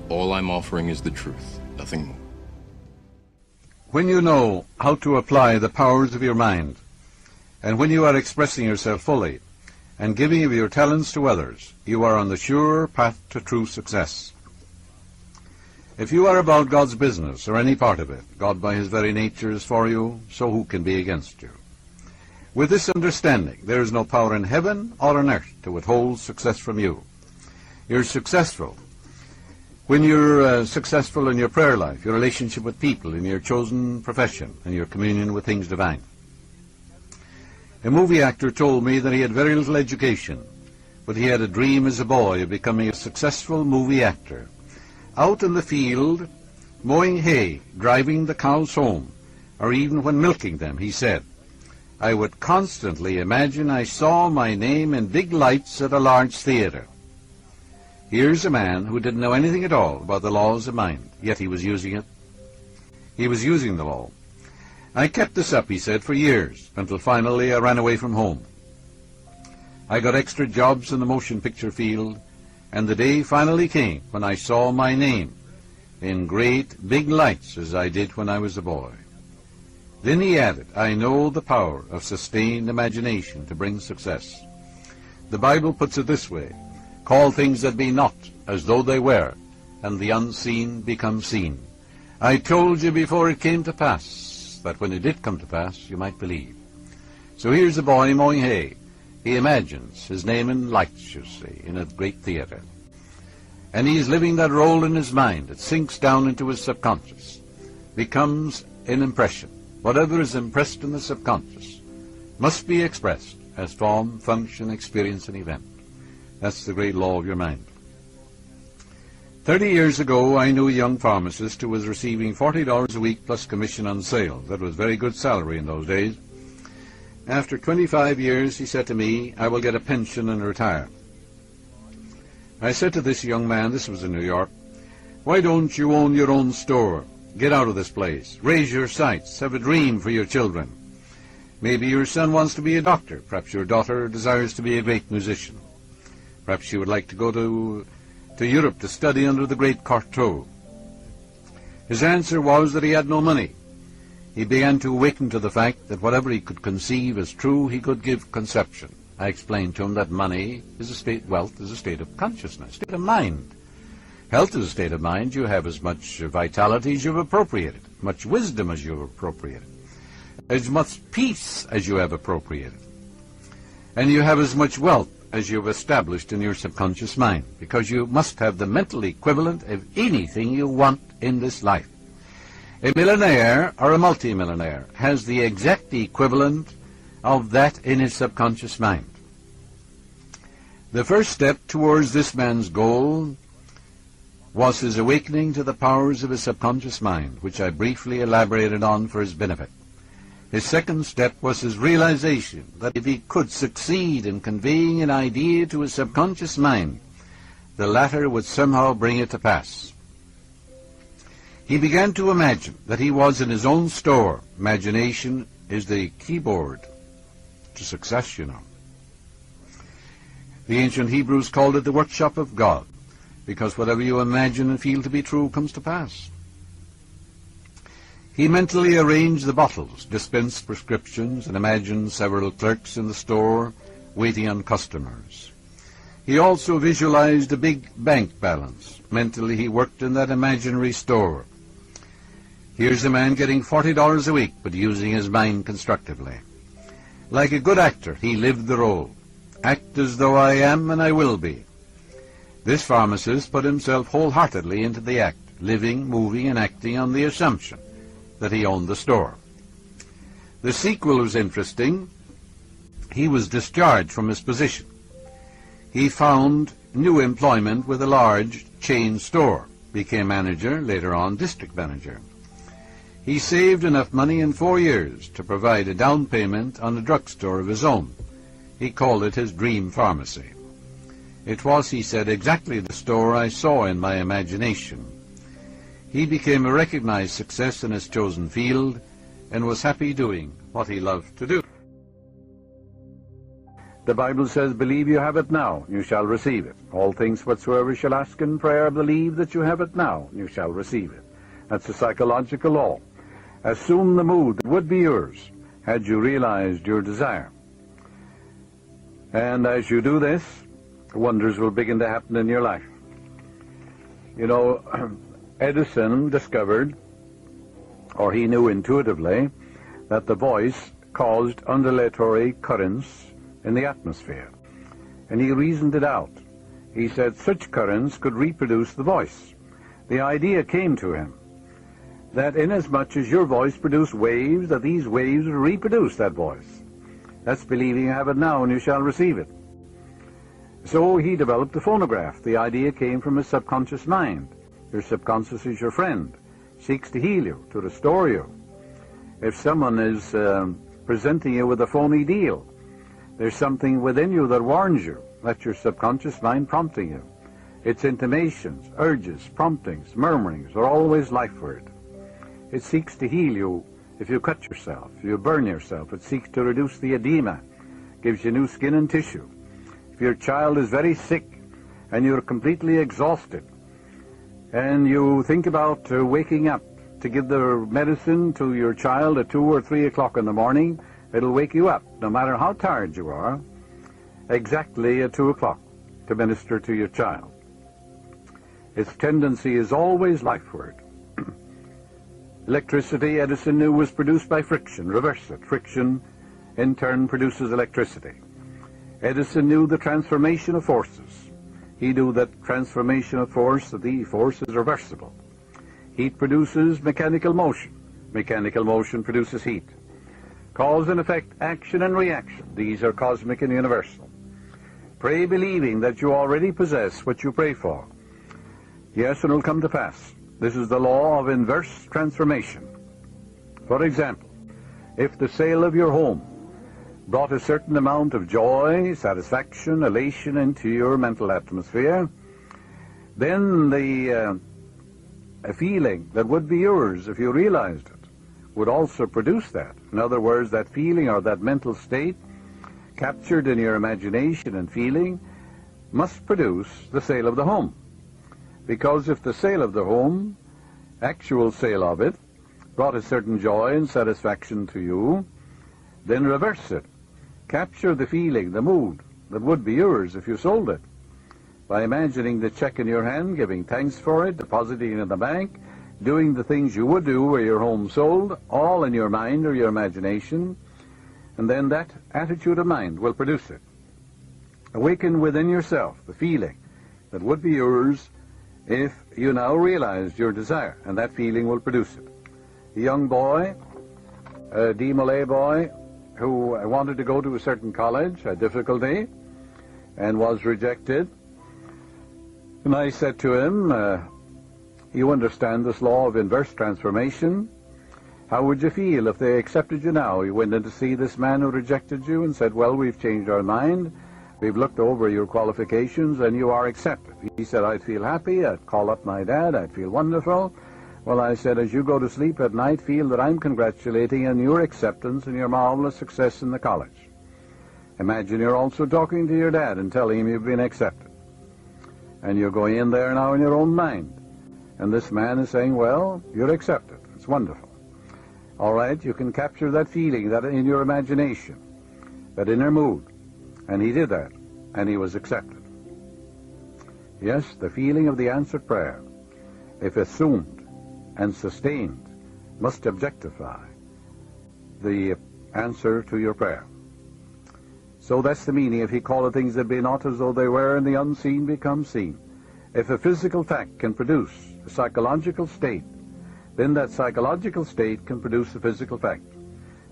All I'm offering is the truth, nothing more. When you know how to apply the powers of your mind, and when you are expressing yourself fully and giving of your talents to others, you are on the sure path to true success. If you are about God's business, or any part of it, God by his very nature is for you, so who can be against you? With this understanding, there is no power in heaven or on earth to withhold success from you. You're successful when you're successful in your prayer life, your relationship with people, in your chosen profession, and your communion with things divine. A movie actor told me that he had very little education, but he had a dream as a boy of becoming a successful movie actor. Out in the field, mowing hay, driving the cows home, or even when milking them, he said, I would constantly imagine I saw my name in big lights at a large theater. Here's a man who didn't know anything at all about the laws of mind, yet he was using it. He was using the law. I kept this up, he said, for years, until finally I ran away from home. I got extra jobs in the motion picture field, and the day finally came when I saw my name in great big lights as I did when I was a boy. Then he added, I know the power of sustained imagination to bring success. The Bible puts it this way, call things that be not as though they were, and the unseen become seen. I told you before it came to pass, that when it did come to pass, you might believe. So here's a boy mowing hay. He imagines his name in lights, you see, in a great theater. And he's living that role in his mind. It sinks down into his subconscious, becomes an impression. Whatever is impressed in the subconscious must be expressed as form, function, experience, and event. That's the great law of your mind. 30 years ago, I knew a young pharmacist who was receiving $40 a week plus commission on sales. That was very good salary in those days. After 25 years, he said to me, I will get a pension and retire. I said to this young man, this was in New York, why don't you own your own store? Get out of this place. Raise your sights. Have a dream for your children. Maybe your son wants to be a doctor. Perhaps your daughter desires to be a great musician. Perhaps you would like to go to Europe to study under the great trove. His answer was that he had no money. He began to awaken to the fact that whatever he could conceive as true, he could give conception. I explained to him that money is a state, wealth is a state of consciousness, state of mind. Health is a state of mind. You have as much vitality as you've appropriated, much wisdom as you've appropriated, as much peace as you have appropriated. And you have as much wealth as you've established in your subconscious mind, because you must have the mental equivalent of anything you want in this life. A millionaire or a multimillionaire has the exact equivalent of that in his subconscious mind. The first step towards this man's goal was his awakening to the powers of his subconscious mind, which I briefly elaborated on for his benefit. His second step was his realization that if he could succeed in conveying an idea to his subconscious mind, the latter would somehow bring it to pass. He began to imagine that he was in his own store. Imagination is the keyboard to success, you know. The ancient Hebrews called it the workshop of God, because whatever you imagine and feel to be true comes to pass. He mentally arranged the bottles, dispensed prescriptions, and imagined several clerks in the store waiting on customers. He also visualized a big bank balance. Mentally he worked in that imaginary store. Here's a man getting $40 a week, but using his mind constructively. Like a good actor, he lived the role. Act as though I am and I will be. This pharmacist put himself wholeheartedly into the act, living, moving, and acting on the assumption that he owned the store. The sequel was interesting. He was discharged from his position. He found new employment with a large chain store, became manager, later on district manager. He saved enough money in 4 years to provide a down payment on a drugstore of his own. He called it his dream pharmacy. It was, he said, exactly the store I saw in my imagination. He became a recognized success in his chosen field and was happy doing what he loved to do. The Bible says, believe you have it now, you shall receive it. All things whatsoever you shall ask in prayer, believe that you have it now, you shall receive it. That's a psychological law. Assume the mood that would be yours had you realized your desire. And as you do this, wonders will begin to happen in your life. You know, Edison discovered, or he knew intuitively, that the voice caused undulatory currents in the atmosphere. And he reasoned it out. He said such currents could reproduce the voice. The idea came to him that inasmuch as your voice produced waves, that these waves would reproduce that voice. That's believing you have it now and you shall receive it. So he developed a phonograph. The idea came from his subconscious mind. Your subconscious is your friend, seeks to heal you, to restore you. If someone is presenting you with a phony deal, there's something within you that warns you. That's your subconscious mind prompting you. Its intimations, urges, promptings, murmurings are always life word. It seeks to heal you if you cut yourself, if you burn yourself. It seeks to reduce the edema, gives you new skin and tissue. If your child is very sick and you're completely exhausted and you think about waking up to give the medicine to your child at 2 or 3 o'clock in the morning, it'll wake you up, no matter how tired you are, exactly at 2 o'clock to minister to your child. Its tendency is always lifeward. Electricity, Edison knew, was produced by friction. Reverse it. Friction, in turn, produces electricity. Edison knew the transformation of forces. He knew that transformation of force, that the force is reversible. Heat produces mechanical motion. Mechanical motion produces heat. Cause and effect, action and reaction. These are cosmic and universal. Pray believing that you already possess what you pray for. Yes, and it will come to pass. This is the law of inverse transformation. For example, if the sale of your home brought a certain amount of joy, satisfaction, elation into your mental atmosphere, then the feeling that would be yours if you realized it would also produce that. In other words, that feeling or that mental state captured in your imagination and feeling must produce the sale of the home. Because if the sale of the home, actual sale of it, brought a certain joy and satisfaction to you, then reverse it. Capture the feeling, the mood that would be yours if you sold it, by imagining the check in your hand, giving thanks for it, depositing it in the bank, doing the things you would do were your home sold, all in your mind or your imagination, and then that attitude of mind will produce it. Awaken within yourself the feeling that would be yours if you now realized your desire, and that feeling will produce it. A young boy, a D-Malay boy, who wanted to go to a certain college, had difficulty, and was rejected. And I said to him, you understand this law of inverse transformation? How would you feel if they accepted you now? You went in to see this man who rejected you and said, well, we've changed our mind. We've looked over your qualifications and you are accepted. He said, I'd feel happy. I'd call up my dad. I'd feel wonderful. Well, I said, as you go to sleep at night, feel that I'm congratulating on your acceptance and your marvelous success in the college. Imagine you're also talking to your dad and telling him you've been accepted. And you're going in there now in your own mind. And this man is saying, well, you're accepted. It's wonderful. All right, you can capture that feeling, that in your imagination, that inner mood. And he did that, and he was accepted. Yes, the feeling of the answered prayer, if assumed and sustained, must objectify the answer to your prayer. So that's the meaning. If he calleth things that be not as though they were, and the unseen become seen. If a physical fact can produce a psychological state, then that psychological state can produce a physical fact.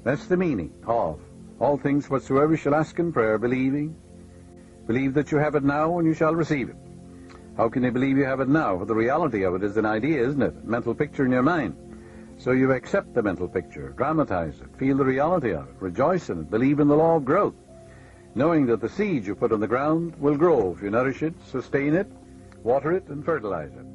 That's the meaning of all things whatsoever you shall ask in prayer, believing. Believe that you have it now and you shall receive it. How can you believe you have it now? Well, the reality of it is an idea, isn't it? Mental picture in your mind. So you accept the mental picture, dramatize it, feel the reality of it, rejoice in it, believe in the law of growth, knowing that the seed you put on the ground will grow if you nourish it, sustain it, water it, and fertilize it.